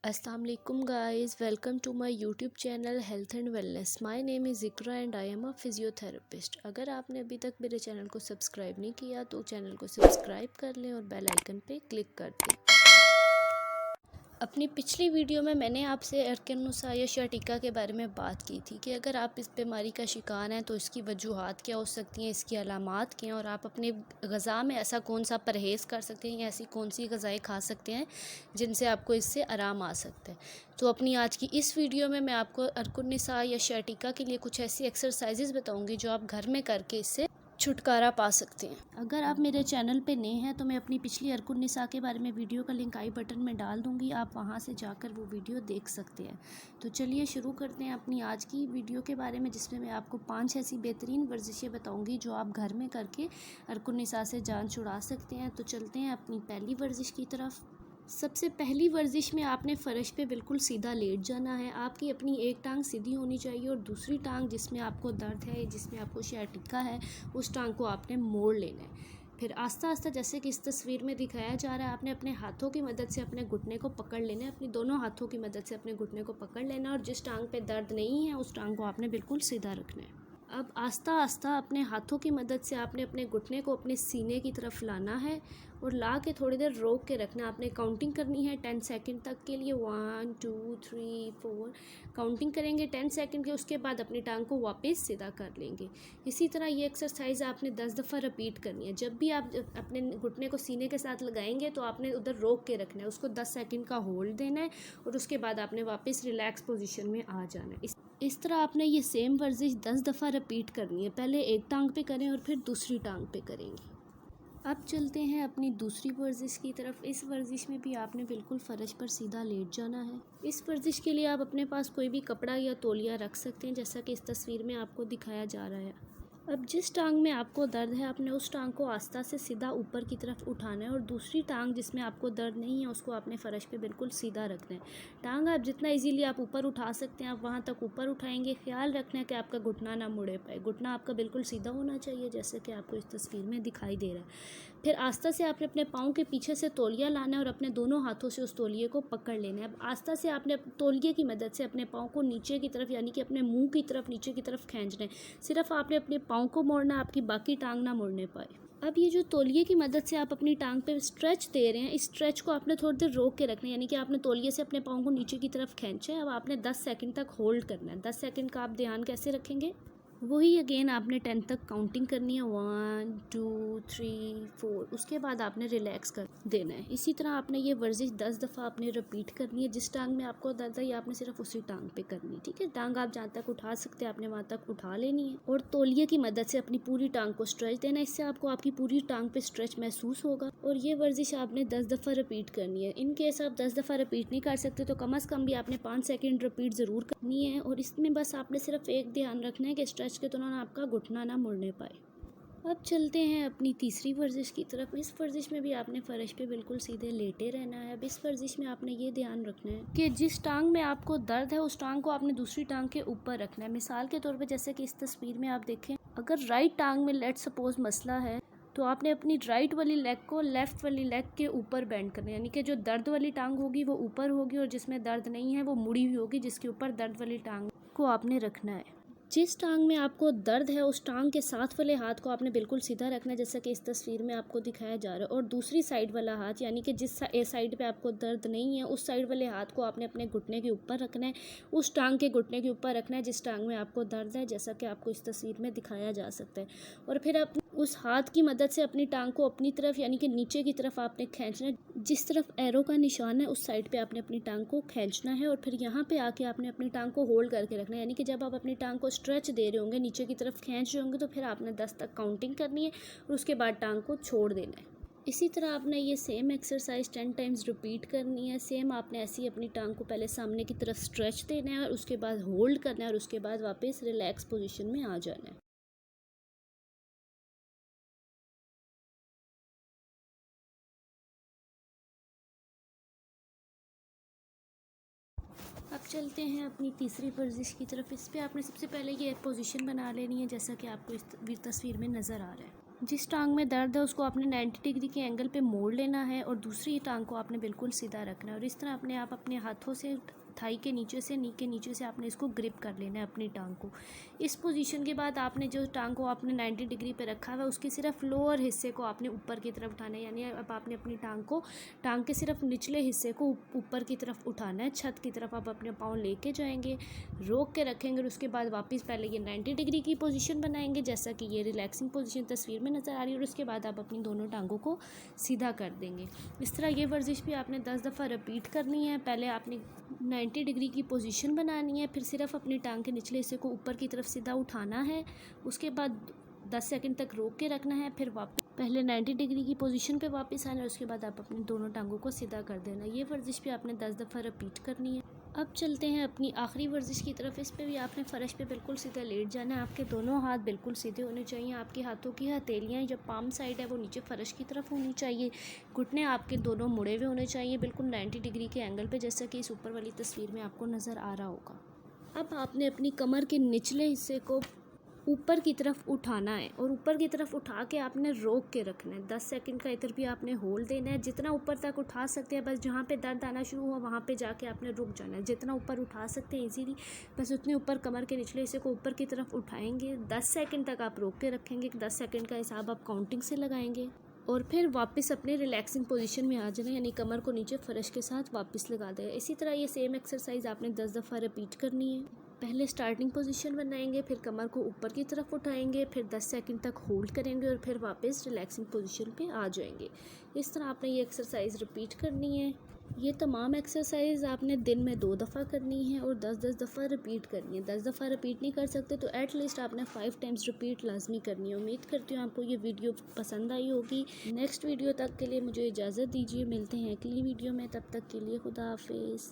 Assalamu alaikum guys, welcome to my YouTube channel Health and Wellness. My name is Zikra and I am a physiotherapist. अगर आपने अभी तक मेरे channel को subscribe नहीं किया तो चैनल को सब्सक्राइब कर लें और बेल आइकन पे क्लिक कर दें। अपनी पिछली वीडियो में मैंने आपसे अर्कनुसा या शर्टिका के बारे में बात की थी कि अगर आप इस बीमारी का शिकार हैं तो इसकी वजूहात क्या हो सकती हैं, इसकी अलामात क्या हैं और आप अपने ग़िज़ा में ऐसा कौन सा परहेज़ कर सकते हैं या ऐसी कौन सी ग़िज़ाएँ खा सकते हैं जिनसे आपको इससे आराम आ सकता है। तो अपनी आज की इस वीडियो में मैं आपको अर्कनुसा या शर्टिका के लिए कुछ ऐसी एक्सरसाइजेज़ बताऊँगी जो आप घर में करके इससे छुटकारा पा सकते हैं। अगर आप मेरे चैनल पे नए हैं तो मैं अपनी पिछली अर्कनुसा के बारे में वीडियो का लिंक आई बटन में डाल दूंगी, आप वहां से जाकर वो वीडियो देख सकते हैं। तो चलिए शुरू करते हैं अपनी आज की वीडियो के बारे में, जिसमें मैं आपको 5 ऐसी बेहतरीन वर्जिशें बताऊंगी जो आप घर में करके अर्कनुसा से जान छुड़ा सकते हैं। तो चलते हैं अपनी पहली वर्जिश की तरफ। सबसे पहली वर्जिश में आपने फ़र्श पे बिल्कुल सीधा लेट जाना है। आपकी अपनी एक टांग सीधी होनी चाहिए और दूसरी टांग जिसमें आपको दर्द है, जिसमें आपको शैटिका है, उस टांग को आपने मोड़ लेना है। फिर आस्ता आस्ता जैसे कि इस तस्वीर में दिखाया जा रहा है, आपने अपने हाथों की मदद से अपने घुटने को पकड़ लेना है। अपनी दोनों हाथों की मदद से अपने घुटने को पकड़ लेना है और जिस टांग पे दर्द नहीं है उस टांग को आपने बिल्कुल सीधा रखना है। अब आस्ता आस्ता अपने हाथों की मदद से आपने अपने घुटने को अपने सीने की तरफ लाना है और ला के थोड़ी देर रोक के रखना है। आपने काउंटिंग करनी है 10 सेकंड तक के लिए, 1 2 3 4 काउंटिंग करेंगे 10 सेकंड के। उसके बाद अपनी टांग को वापस सीधा कर लेंगे। इसी तरह ये एक्सरसाइज आपने 10 दफ़ा रिपीट करनी है। जब भी आप अपने घुटने को सीने के साथ लगाएंगे तो आपने उधर रोक के रखना है, उसको 10 सेकंड का होल्ड देना है और उसके बाद आपने वापस रिलैक्स पोजीशन में आ जाना है। इस तरह आपने ये सेम वर्जिश 10 दफ़ा रिपीट करनी है। पहले एक टांग पे करें और फिर दूसरी टांग पे करेंगे। अब चलते हैं अपनी दूसरी वर्जिश की तरफ। इस वर्जिश में भी आपने बिल्कुल फ़र्श पर सीधा लेट जाना है। इस वर्जिश के लिए आप अपने पास कोई भी कपड़ा या तौलिया रख सकते हैं, जैसा कि इस तस्वीर में आपको दिखाया जा रहा है। अब जिस टांग में आपको दर्द है आपने उस टांग को आस्ता से सीधा ऊपर की तरफ उठाना है और दूसरी टांग जिसमें आपको दर्द नहीं है उसको आपने फ़र्श पे बिल्कुल सीधा रखना है। टांग आप जितना इजीली आप ऊपर उठा सकते हैं आप वहाँ तक ऊपर उठाएंगे। ख्याल रखना है कि आपका घुटना ना मुड़े पाए, घुटना आपका बिल्कुल सीधा होना चाहिए जैसे कि आपको इस तस्वीर में दिखाई दे रहा है। फिर आस्ता से आपने अपने पाँव के पीछे से तौलिया लाना है और अपने दोनों हाथों से उस तौलिए को पकड़ लेना है। अब आस्ता से आपने तौलिए की मदद से अपने पाँव को नीचे की तरफ यानी कि अपने मुंह की तरफ नीचे की तरफ खींचना है। सिर्फ आपने अपने पाँव को मोड़ना, आपकी बाकी टांग ना मोड़ने पाए। अब ये जो तौलिए की मदद से आप अपनी टांग पे स्ट्रेच दे रहे हैं, इस स्ट्रेच को आपने थोड़ी देर रोक के रखना है, यानी कि आपने तौलिए से अपने पाँव को नीचे की तरफ खींचा है। अब आपने 10 सेकंड तक होल्ड करना है। 10 सेकंड का आप ध्यान कैसे रखेंगे, वही अगेन आपने 10 तक काउंटिंग करनी है, 1 2 3 4। उसके बाद आपने रिलैक्स कर देना है। इसी तरह आपने ये वर्जिश 10 दफ़ा आपने रिपीट करनी है। जिस टांग में आपको दर्द है ये आपने सिर्फ उसी टांग पे करनी है, ठीक है। टांग आप जहाँ तक उठा सकते हैं आपने वहाँ तक उठा लेनी है और तौलिए की मदद से अपनी पूरी टांग को स्ट्रेच देना है। इससे आपको आपकी पूरी टांग पे स्ट्रेच महसूस होगा और ये वर्जिश आपने 10 दफ़ा रिपीट करनी है। इन केस आप 10 दफ़ा रिपीट नहीं कर सकते तो कम अज़ कम भी आपने 5 सेकेंड रिपीट ज़रूर करनी है। और इसमें बस आपने सिर्फ एक ध्यान रखना है कि स्ट्रेच के दौरान आपका घुटना ना मुड़ने पाए। अब चलते हैं अपनी तीसरी वर्जिश की तरफ। इस वर्जिश में भी आपने फ़र्श पे बिल्कुल सीधे लेटे रहना है। अब इस वर्जिश में आपने ये ध्यान रखना है कि जिस टांग में आपको दर्द है उस टांग को आपने दूसरी टांग के ऊपर रखना है। मिसाल के तौर पे जैसे कि इस तस्वीर में आप देखें, अगर राइट टांग में लेट सपोज मसला है तो आपने अपनी राइट वाली लेग को लेफ़्ट वाली लेग के ऊपर बेंड करना है, यानी कि जो दर्द वाली टांग होगी वो ऊपर होगी और जिसमें दर्द नहीं है वो मुड़ी हुई होगी, जिसके ऊपर दर्द वाली टांग को आपने रखना है। जिस टांग में आपको दर्द है उस टांग के साथ वाले हाथ को आपने बिल्कुल सीधा रखना है, जैसा कि इस तस्वीर में आपको दिखाया जा रहा है। और दूसरी साइड वाला हाथ यानी कि जिस साइड पे आपको दर्द नहीं है उस साइड वाले हाथ को आपने अपने घुटने के ऊपर रखना है, उस टांग के घुटने के ऊपर रखना है जिस टांग में आपको दर्द है, जैसा कि आपको इस तस्वीर में दिखाया जा सकता है। और फिर आप उस हाथ की मदद से अपनी टांग को अपनी तरफ यानी कि नीचे की तरफ आपने खींचना है। जिस तरफ एरो का निशान है उस साइड पे आपने अपनी टांग को खींचना है और फिर यहाँ पे आके आपने अपनी टांग को होल्ड करके रखना है, यानी कि जब आप अपनी टांग को स्ट्रेच दे रहे होंगे, नीचे की तरफ खींच रहे होंगे, तो फिर आपने 10 तक काउंटिंग करनी है और उसके बाद टांग को छोड़ देना है। इसी तरह आपने ये सेम एक्सरसाइज 10 टाइम्स रिपीट करनी है। सेम आपने ऐसी अपनी टांग को पहले सामने की तरफ स्ट्रेच देना है और उसके बाद होल्ड करना है और उसके बाद वापस रिलैक्स पोजीशन में आ जाना है। अब चलते हैं अपनी तीसरी वर्जिश की तरफ। इस पे आपने सबसे पहले ये पोजीशन बना लेनी है जैसा कि आपको इस तस्वीर में नज़र आ रहा है। जिस टांग में दर्द है उसको आपने 90 डिग्री के एंगल पे मोड़ लेना है और दूसरी टांग को आपने बिल्कुल सीधा रखना है और इस तरह आप अपने हाथों से थाई के नीचे से, नी के नीचे से आपने इसको ग्रिप कर लेना है अपनी टांग को। इस पोजीशन के बाद आपने जो टांग को आपने 90 डिग्री पे रखा हुआ है उसके सिर्फ लोअर हिस्से को आपने ऊपर की तरफ उठाना है, यानी अब आपने अपनी टांग के सिर्फ निचले हिस्से को ऊपर की तरफ उठाना है। छत की तरफ आप अपने पाँव लेके जाएंगे, रोक के रखेंगे और उसके बाद वापस पहले ये 90 डिग्री की पोजीशन बनाएंगे जैसा कि ये रिलैक्सिंग पोजीशन तस्वीर में नज़र आ रही है, और उसके बाद आप अपनी दोनों टांगों को सीधा कर देंगे। इस तरह ये वर्जिश भी आपने 10 दफ़ा रिपीट करनी है। पहले आपने 90 डिग्री की पोजीशन बनानी है, फिर सिर्फ अपनी टांग के निचले हिस्से को ऊपर की तरफ सीधा उठाना है, उसके बाद 10 सेकंड तक रोक के रखना है, फिर वापस पहले 90 डिग्री की पोजीशन पे वापस आना है, उसके बाद आप अपनी दोनों टांगों को सीधा कर देना। ये वर्जिश भी आपने 10 दफ़ा रिपीट करनी है। अब चलते हैं अपनी आखिरी वर्जिश की तरफ। इस पे भी आपने फ़र्श पे बिल्कुल सीधा लेट जाना है। आपके दोनों हाथ बिल्कुल सीधे होने चाहिए। आपके हाथों की हथेलियाँ जो पाम साइड है वो नीचे फ़र्श की तरफ होनी चाहिए। घुटने आपके दोनों मुड़े हुए होने चाहिए बिल्कुल 90 डिग्री के एंगल पे, जैसा कि इस ऊपर वाली तस्वीर में आपको नज़र आ रहा होगा। अब आपने अपनी कमर के निचले हिस्से को ऊपर की तरफ उठाना है और ऊपर की तरफ उठा के आपने रोक के रखना है। 10 सेकंड का इधर भी आपने होल्ड देना है। जितना ऊपर तक उठा सकते हैं, बस जहाँ पे दर्द आना शुरू हुआ वहाँ पे जाके आपने रुक जाना है। जितना ऊपर उठा सकते हैं इजीली, बस उतने ऊपर कमर के निचले हिस्से को ऊपर की तरफ उठाएंगे। 10 सेकंड तक आप रोक के रखेंगे। 10 सेकंड का हिसाब आप काउंटिंग से लगाएंगे और फिर वापस अपने रिलैक्सिंग पोजीशन में आ जाना, यानी कमर को नीचे फ़र्श के साथ वापस लगा देगा। इसी तरह ये सेम एक्सरसाइज आपने 10 दफ़ा रिपीट करनी है। पहले स्टार्टिंग पोजीशन बनाएंगे, फिर कमर को ऊपर की तरफ उठाएंगे, फिर 10 सेकंड तक होल्ड करेंगे और फिर वापस रिलैक्सिंग पोजीशन पे आ जाएंगे। इस तरह आपने ये एक्सरसाइज रिपीट करनी है। ये तमाम एक्सरसाइज आपने दिन में 2 दफ़ा करनी है और 10-10 दफ़ा रिपीट करनी है। 10 दफ़ा रिपीट नहीं कर सकते तो एटलीस्ट आपने 5 टाइम्स रिपीट लाजमी करनी है। उम्मीद करती हूँ आपको ये वीडियो पसंद आई होगी। नेक्स्ट वीडियो तक के लिए मुझे इजाज़त दीजिए। मिलते हैं अगली वीडियो में, तब तक के लिए खुदा हाफिज़।